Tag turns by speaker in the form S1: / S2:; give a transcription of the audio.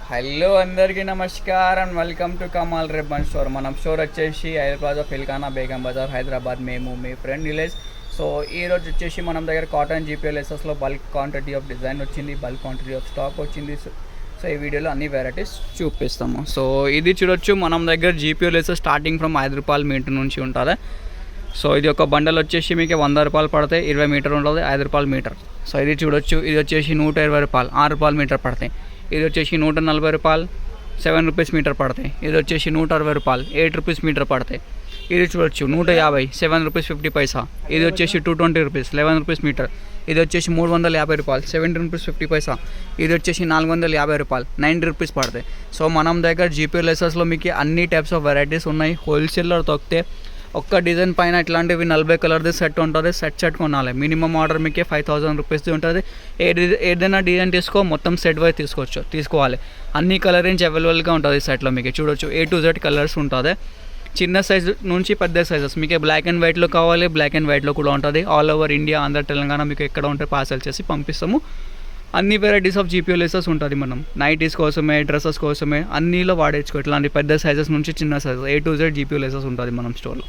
S1: Hello అందరికీ నమస్కారం. Welcome to Kamal Ribbon Store. మనం స్టోర్ వచ్చేసి హైదరాబాద్ ఫిల్కానా బేగం బజార్ హైదరాబాద్. మేము మీ ఫ్రెండ్ విలేజ్. సో ఈరోజు వచ్చేసి మనం దగ్గర కాటన్ జీపీఎల్ఎస్ఎస్లో బల్క్ క్వాంటిటీ ఆఫ్ డిజైన్ వచ్చింది, బల్క్ క్వాంటిటీ ఆఫ్ స్టాక్ వచ్చింది. సో ఈ వీడియోలో అన్ని వెరైటీస్ చూపిస్తాము. సో ఇది చూడొచ్చు, మనం దగ్గర జీపీఎల్ఎస్ఎస్ స్టార్టింగ్ ఫ్రమ్ 5 రూపాయల మీటర్ నుంచి ఉంటుంది. సో ఇది ఒక బండల్ వచ్చేసి మీకు 100 రూపాయలు పడతాయి, 20 మీటర్ ఉంటుంది, 5 రూపాయల మీటర్. సో ఇది చూడొచ్చు, ఇది వచ్చేసి 120 రూపాయలు, 6 రూపాయల మీటర్ పడతాయి. ఇది వచ్చేసి 140 రూపాయలు, 7 రూపీస్ మీటర్ పడతాయి. ఇది వచ్చేసి 160 రూపాయలు, 8 రూపీస్ మీటర్ పడతాయి. ఇది చూడొచ్చు 150, 7 రూపీస్ 50 పైసా. ఇది వచ్చేసి 220 రూపీస్, 11 రూపీస్ మీటర్. ఇది వచ్చేసి 350 రూపాయలు, 17 రూపీస్ 50 పైసా. ఇది వచ్చేసి 450 రూపాయలు, 90 రూపీస్ పడతాయి. సో మనం దగ్గర జీపీఎల్ఎస్ఎస్లో మీకు అన్ని టైప్స్ ఆఫ్ వెరైటీస్ ఉన్నాయి. హోల్సేల్లో తొక్కితే ఒక్క డిజైన్ పైన ఇట్లాంటివి 40 కలర్ది సెట్ ఉంటుంది. సెట్ కొనాలి. మినిమం ఆర్డర్ మీకు 5000 రూపీస్ది ఉంటుంది. ఏదైనా డిజైన్ మొత్తం సెట్ వైజ్ తీసుకోవాలి. అన్ని కలర్ రేంజ్ అవైలబుల్గా ఉంటుంది సెట్లో. మీకు చూడొచ్చు A to Z కలర్స్ ఉంటుంది. చిన్న సైజు నుంచి పెద్ద సైజెస్ మీకు బ్లాక్ అండ్ వైట్లో కావాలి, బ్లాక్ అండ్ వైట్లో కూడా ఉంటుంది. All over India, Andhra, Telangana మీకు ఎక్కడ ఉంటే పార్సల్ చేసి పంపిస్తాము. అన్ని వెరైటీస్ ఆఫ్ జీపీఎల్ఎస్ఎస్ ఉంటుంది. మనం నైటీస్ కోసమే, డ్రెస్సెస్ కోసమే అన్నిలో వాడేసుకో. ఇట్లాంటి పెద్ద సైజెస్ నుంచి చిన్న సైజెస్ A to Z జీపీఎల్ఎస్ఎస్ ఉంటుంది మనం స్టోర్లో.